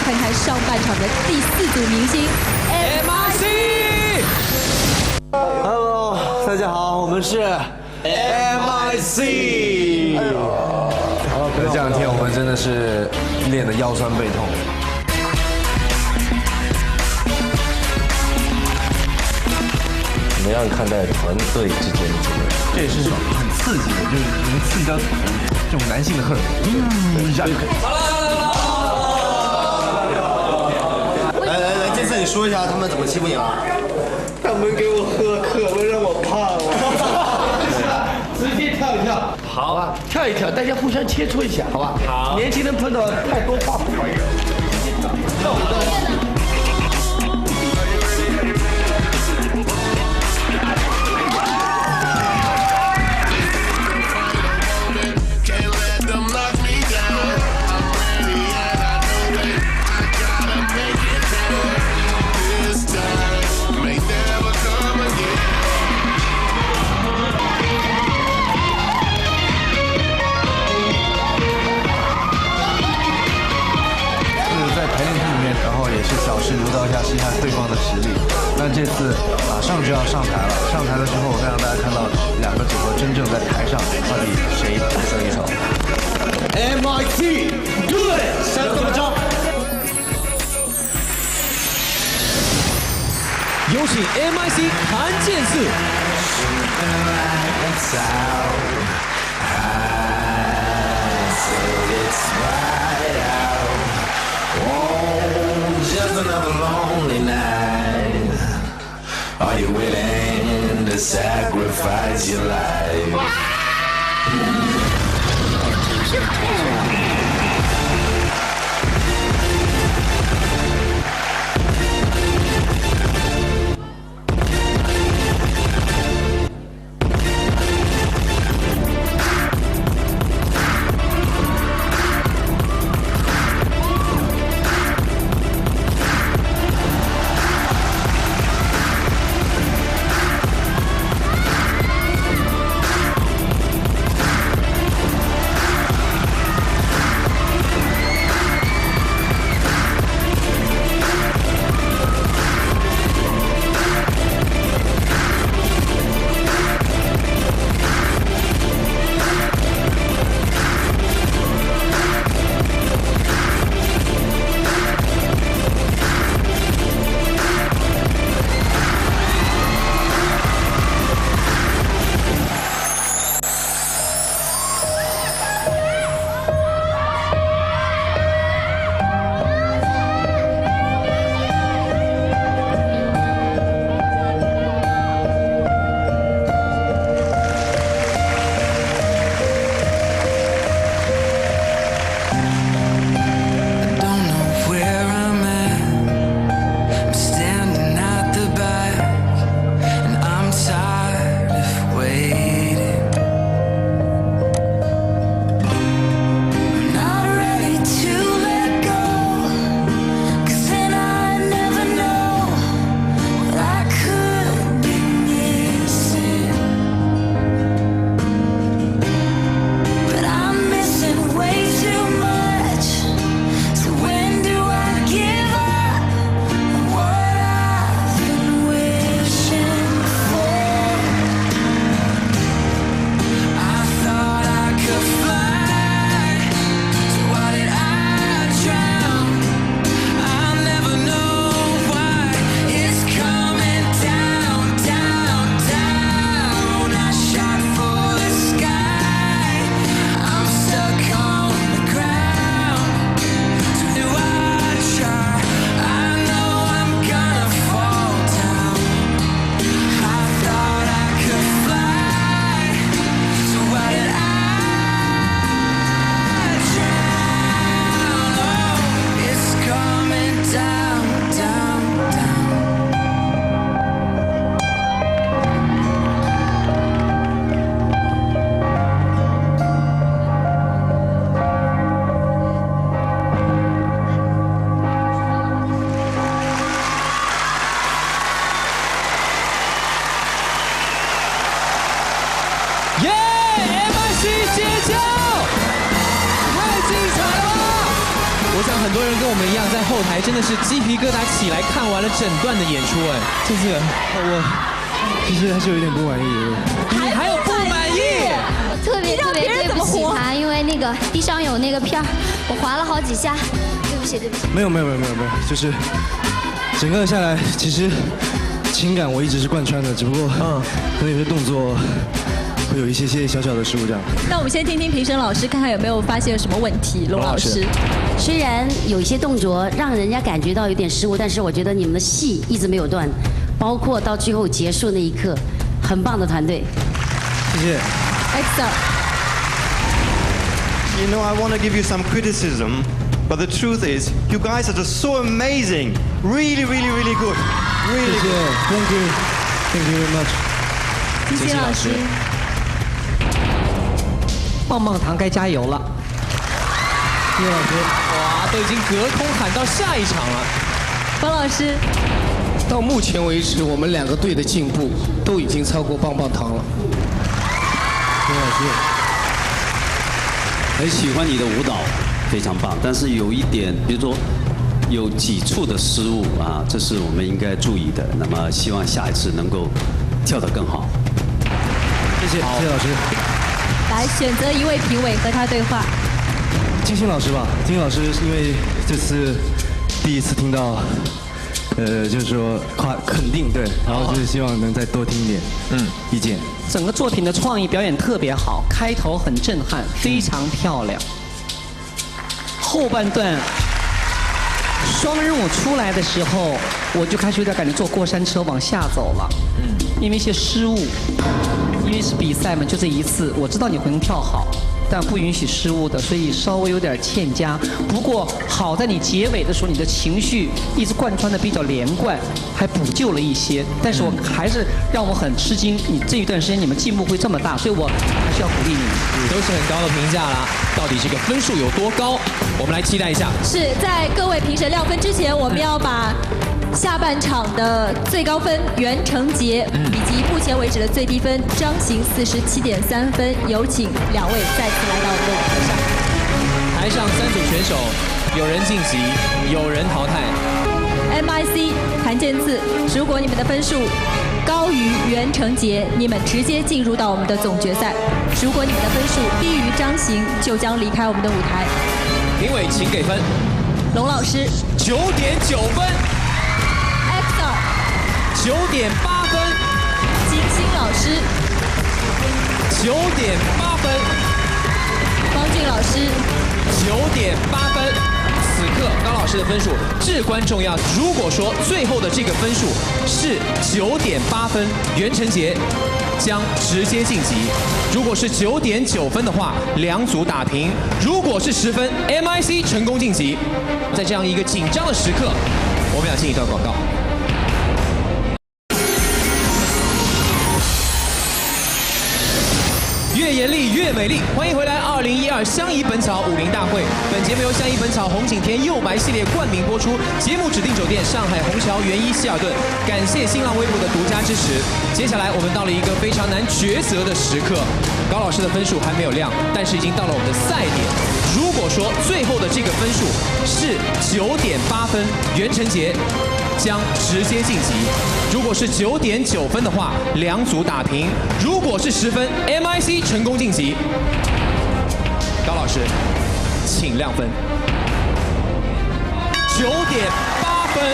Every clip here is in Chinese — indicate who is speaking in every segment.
Speaker 1: 看看上半场的第4组明星
Speaker 2: MIC。Hello， 大家好，我们是 MIC。
Speaker 3: 这两天我们真的是练得腰酸背痛。怎么样看待团队之间的这个？
Speaker 4: 这也是一种很刺激的，就是能刺激到这种男性的荷尔蒙。一下就可以。
Speaker 2: 来，这次你说一下他们怎么欺负你了？他们给我喝可乐让我胖了。
Speaker 5: 直接跳一跳，好啊，跳一跳，大家互相切磋一下，好吧？好。年轻人碰到太多话不好意思，直接跳。
Speaker 4: 小试牛刀下试一下对方的实力，但这次马上就要上台了。上台的时候，我会让大家看到2个组合真正在台上到底谁独胜一筹。
Speaker 2: MIC， 对，想怎么着？
Speaker 6: 有请 MIC 谭健次。
Speaker 7: Just another lonely night. Are you willing to sacrifice your life?
Speaker 6: 我们一样在后台真的是鸡皮疙瘩起来，看完了整段的演出哎，
Speaker 4: 这次我其实还是有一点不满意的。
Speaker 6: 你还有不满意？
Speaker 8: 特别特别对不起他，因为那个地上有那个片儿，我划了好几下，对不起对不起。
Speaker 4: 没有，就是整个下来，其实情感我一直是贯穿的，只不过可能有些动作会有一些小小的失误这样。
Speaker 1: 那我们先听听评审老师，看看有没有发现有什么问题。龙老师，
Speaker 9: 虽然有一些动作让人家感觉到有点失误，但是我觉得你们的戏一直没有断，包括到最后结束那一刻，很棒的团队。
Speaker 4: 谢谢。
Speaker 1: Excellent.
Speaker 2: You know, I want to give you some criticism, but the truth is, you guys are just so amazing. Really, really, really good. Really good.
Speaker 4: Thank you. Thank you very much.
Speaker 1: 金星老师，
Speaker 10: 棒棒糖该加油了。
Speaker 4: 谢谢老师。
Speaker 6: 哇，都已经隔空喊到下一场了。
Speaker 1: 方老师，
Speaker 5: 到目前为止，我们2个队的进步都已经超过棒棒糖了。
Speaker 4: 谢谢老师。
Speaker 11: 很喜欢你的舞蹈，非常棒。但是有一点，比如说有几处的失误啊，这是我们应该注意的。那么希望下一次能够跳得更好。
Speaker 4: 谢谢老师。
Speaker 1: 来选择一位评委和他对话。
Speaker 4: 金星老师吧，金星老师因为这次第一次听到，就是说肯定对，然后就是希望能再多听一点意见。
Speaker 10: 整个作品的创意表演特别好，开头很震撼，非常漂亮。后半段双人舞出来的时候，我就开始有点感觉坐过山车往下走了。因为一些失误，因为是比赛嘛，就这一次，我知道你会能跳好。但不允许失误的，所以稍微有点欠佳。不过好在你结尾的时候，你的情绪一直贯穿的比较连贯，还补救了一些。但是我还是让我很吃惊，你这一段时间你们进步会这么大，所以我还是要鼓励你们。
Speaker 6: 都是很高的评价啦，到底这个分数有多高？我们来期待一下。
Speaker 1: 是在各位评审亮分之前，我们要把下半场的最高分袁成杰以及目前为止的最低分张行47.3分，有请2位再次来到我们的舞台上。
Speaker 6: 台上3组选手，有人晋级，有人淘汰。
Speaker 1: MIC 谭健次，如果你们的分数高于袁成杰，你们直接进入到我们的总决赛；如果你们的分数低于张行，就将离开我们的舞台。
Speaker 6: 评委请给分。
Speaker 1: 龙老师
Speaker 6: 9.9分。9.8分，
Speaker 1: 金星老师
Speaker 6: 9.8分，
Speaker 1: 方俊老师
Speaker 6: 9.8分。此刻高老师的分数至关重要。如果说最后的这个分数是9.8分，袁成杰将直接晋级；如果是9.9分的话，2组打平；如果是10分 ，MIC 成功晋级。在这样一个紧张的时刻，我们要进一段广告。越严厉越美丽，欢迎回来！2012相宜本草武林大会，本节目由相宜本草红景天釉白系列冠名播出，节目指定酒店上海虹桥元一希尔顿，感谢新浪微博的独家支持。接下来我们到了一个非常难抉择的时刻，高老师的分数还没有亮，但是已经到了我们的赛点。如果说最后的这个分数是9.8分，袁成杰将直接晋级；如果是9.9分的话，2组打平；如果是10分 ，MIC 成功晋级。高老师，请亮分。9.8分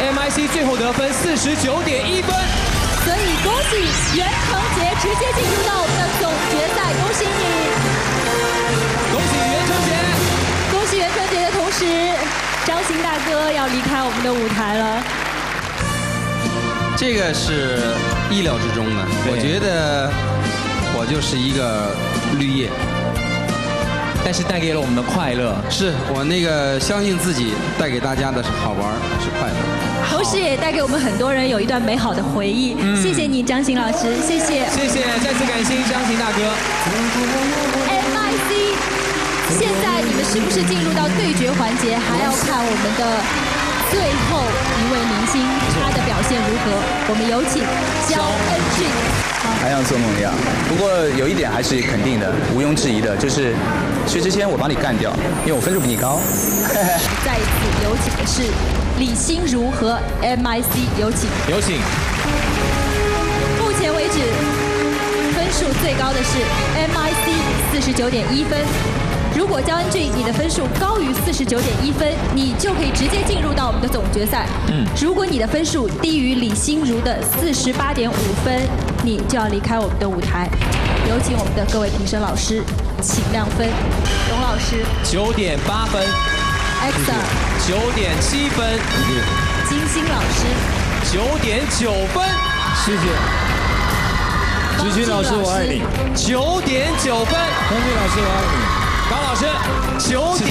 Speaker 6: ，MIC 最后得分49.1分。
Speaker 1: 所以恭喜袁成杰直接进入到我们的总决赛，恭喜你！
Speaker 6: 恭喜袁成杰！
Speaker 1: 恭喜袁成杰的同时，张行大哥要离开我们的舞台了。
Speaker 12: 这个是意料之中的，我觉得我就是一个绿叶，
Speaker 6: 但是带给了我们的快乐。
Speaker 12: 是我那个相信自己，带给大家的是好玩，是快乐。
Speaker 1: 同时也带给我们很多人有一段美好的回忆。谢谢你，张行老师，谢谢。
Speaker 6: 谢谢，再次感谢张行大哥。
Speaker 1: MIC， 现在你们是不是进入到对决环节？还要看我们的最后一位明星他的表现如何。我们有请焦恩俊。
Speaker 13: 还像做梦一样。不过有一点还是肯定的，毋庸置疑的，就是去之前我帮你干掉，因为我分数比你高。
Speaker 1: 再一次有请的是李心如和 MIC， 有请。
Speaker 6: 有请。
Speaker 1: 目前为止，分数最高的是 MIC 49.1分。如果焦恩俊你的分数高于49.1分，你就可以直接进入到我们的总决赛。如果你的分数低于李心如的48.5分，你就要离开我们的舞台。有请我们的各位评审老师，请亮分。荣老师
Speaker 6: 9.8分
Speaker 1: ，EXA
Speaker 6: 9.7分，
Speaker 1: 金星老师
Speaker 6: 9.9分，
Speaker 14: 谢谢。菊君老师，我爱你。
Speaker 6: 9.9分，
Speaker 14: 方俊老师，我爱你。
Speaker 6: 高老师9.8分，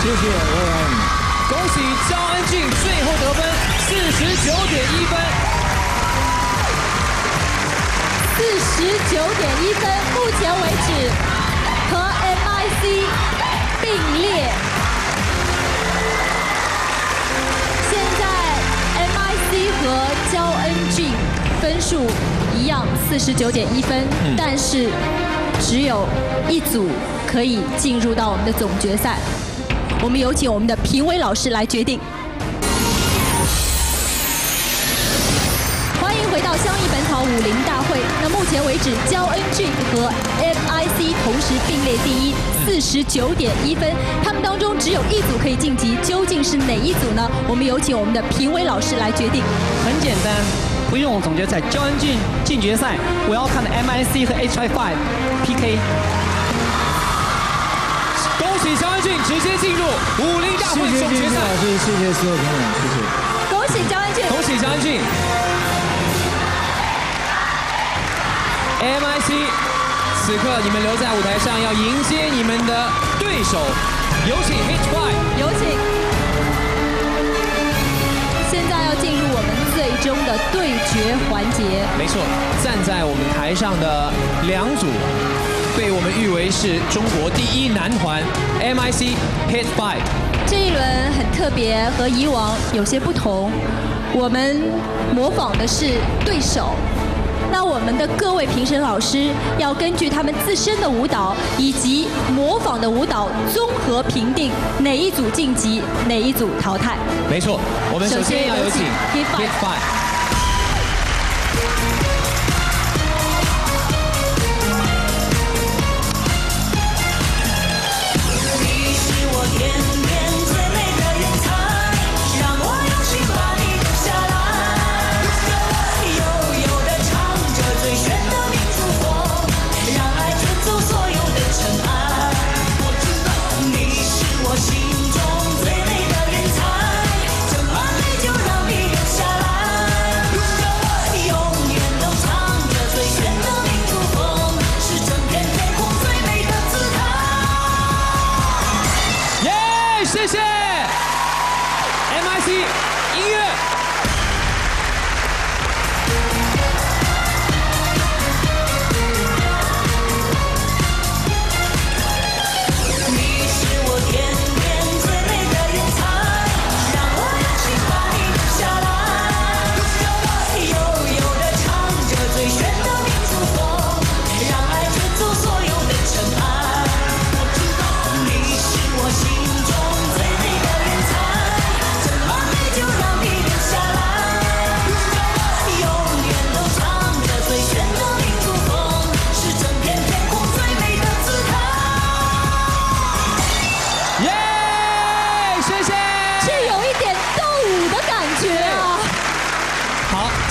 Speaker 14: 谢谢，我也爱你。
Speaker 6: 恭喜焦恩俊最后得分49.1分
Speaker 1: ，49.1分，目前为止和 MIC 并列。现在 MIC 和焦恩俊分数一样49.1分，但是只有一组可以进入到我们的总决赛。我们有请我们的评委老师来决定。欢迎回到相宜本草50大会。那目前为止，焦恩俊和 MIC 同时并列第一，49.1分。他们当中只有一组可以晋级，究竟是哪一组呢？我们有请我们的评委老师来决定。
Speaker 10: 很简单，不用总决赛，焦恩俊进决赛。我要看的 MIC 和 HI5 PK。
Speaker 6: 恭喜焦恩俊直接进入50大会总决赛。
Speaker 14: 老师，谢谢所有评委，谢谢。
Speaker 1: 恭喜焦恩俊！
Speaker 6: 恭喜焦恩俊 ！MIC， 此刻你们留在舞台上，要迎接你们的对手，有请 HI5，
Speaker 1: 有请。现在要进入我们最终的对决环节。
Speaker 6: 没错，站在我们台上的两组，被我们誉为是中国第一男团 MIC HI5。
Speaker 1: 这一轮很特别，和以往有些不同。我们模仿的是对手。那我们的各位评审老师要根据他们自身的舞蹈以及模仿的舞蹈综合评定哪一组晋级，哪一组淘汰。
Speaker 6: 没错，我们首先要有请 HI5。谢谢 MIC 音乐。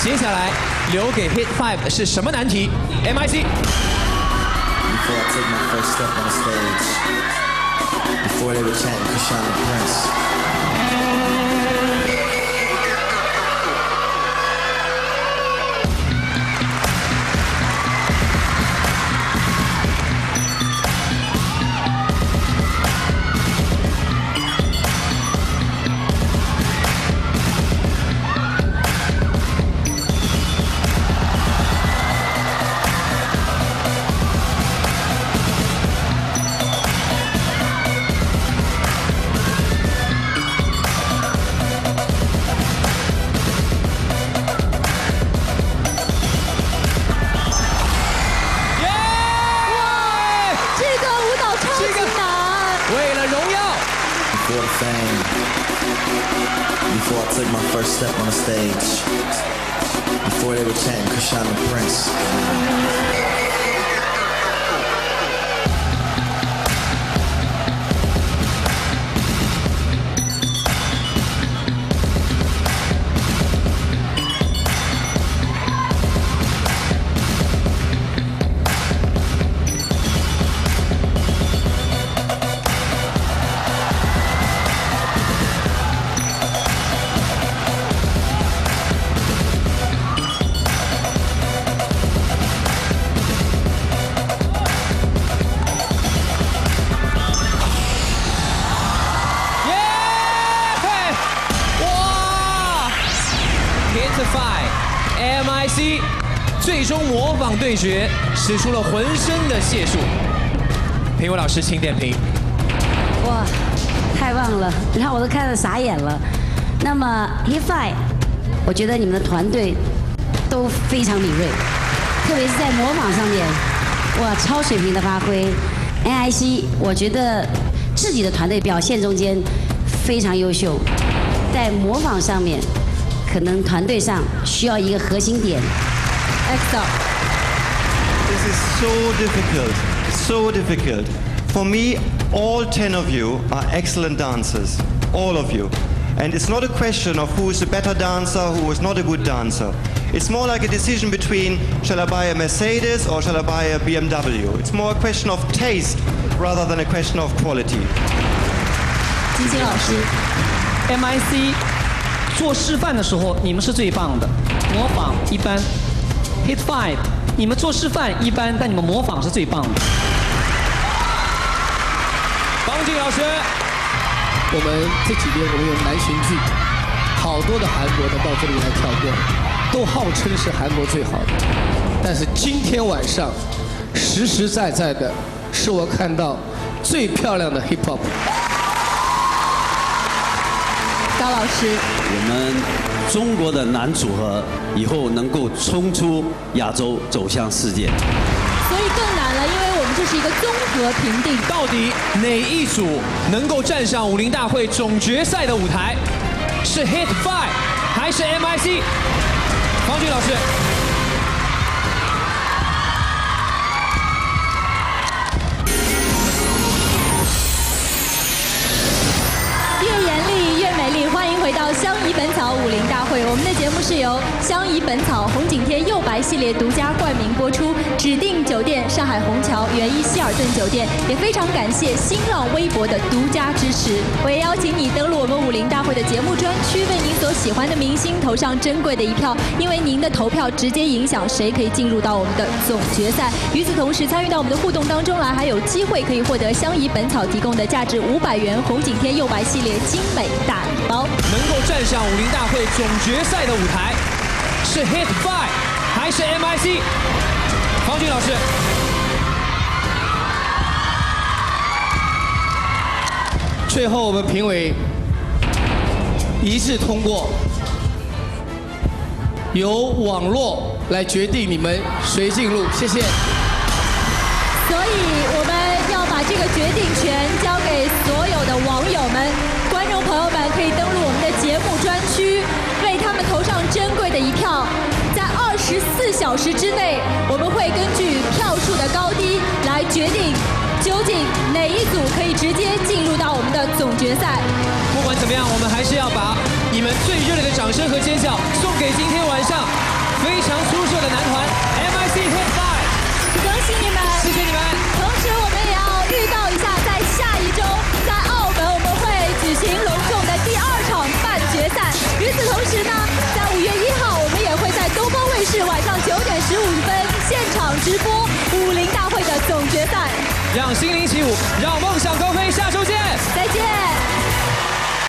Speaker 6: 接下来留给 HI5 的是什么难题 ？MIC。
Speaker 15: before I took my first step on the stage. Before they were chanting Krishan the Prince.
Speaker 6: MIC 最终模仿对决，使出了浑身的解数。评委老师，请点评。
Speaker 9: 哇，太棒了，让我都看得傻眼了。那么 Hit Five， 我觉得你们的团队都非常敏锐，特别是在模仿上面，哇，超水平的发挥。NIC， 我觉得自己的团队表现中间非常优秀，在模仿上面。 可能团队上需要一个核心点。
Speaker 1: Excellent.
Speaker 2: This is so difficult. For me, all 10 of you are excellent dancers, all of you. And it's not a question of who is a better dancer, who is not a good dancer. It's more like a decision between shall I buy a Mercedes or shall I buy a BMW? It's more a question of taste rather than a question of quality.
Speaker 1: 金星老师
Speaker 10: ，MIC。 做示范的时候，你们是最棒的，模仿一般。Hit Five， 你们做示范一般，但你们模仿是最棒的。
Speaker 6: 方静老师，
Speaker 14: 我们这几年我们有南巡剧，好多的韩国的到这里来跳过，都号称是韩国最好的。但是今天晚上，实实在在的是我看到最漂亮的 Hip Hop。
Speaker 1: 高老师，
Speaker 11: 我们中国的男组合以后能够冲出亚洲，走向世界。
Speaker 1: 所以更难了，因为我们这是一个综合评定。
Speaker 6: 到底哪一组能够站上武林大会总决赛的舞台？是 Hit Five 还是 MIC？ 方俊老师。
Speaker 1: 欢迎回到相宜本草武林大会。我们的节目是由相宜本草红景天釉白系列独家冠名播出，指定酒店上海虹桥元一希尔顿酒店，也非常感谢新浪微博的独家支持。我也邀请你登录我们武林大会的节目专区，为您所喜欢的明星投上珍贵的一票，因为您的投票直接影响谁可以进入到我们的总决赛。与此同时，参与到我们的互动当中来，还有机会可以获得相宜本草提供的价值500元红景天釉白系列精美大礼包。
Speaker 6: 能够站上武林大会总决赛的舞台，是 Hit Five 还是 MIC？ 方俊老师，
Speaker 14: 最后我们评委一致通过，由网络来决定你们谁进入，谢谢。
Speaker 1: 所以我们要把这个决定权交给所有的网友们。 观众朋友们可以登录我们的节目专区，为他们投上珍贵的一票。在24小时之内，我们会根据票数的高低来决定究竟哪一组可以直接进入到我们的总决赛。
Speaker 6: 不管怎么样，我们还是要把你们最热烈的掌声和尖叫送给今天晚上非常出色的男团 MIC Hit Five。
Speaker 1: 恭喜你们！
Speaker 6: 谢谢你们。
Speaker 1: 同时，我们也要预告一下，在下一周在澳门我们会举行隆重的第2场半决赛。与此同时呢，在5月1号，我们也会在东方卫视晚上9点15分现场直播武林大会的总决赛。
Speaker 6: 让心灵起舞，让梦想高飞，下周见！
Speaker 1: 再见。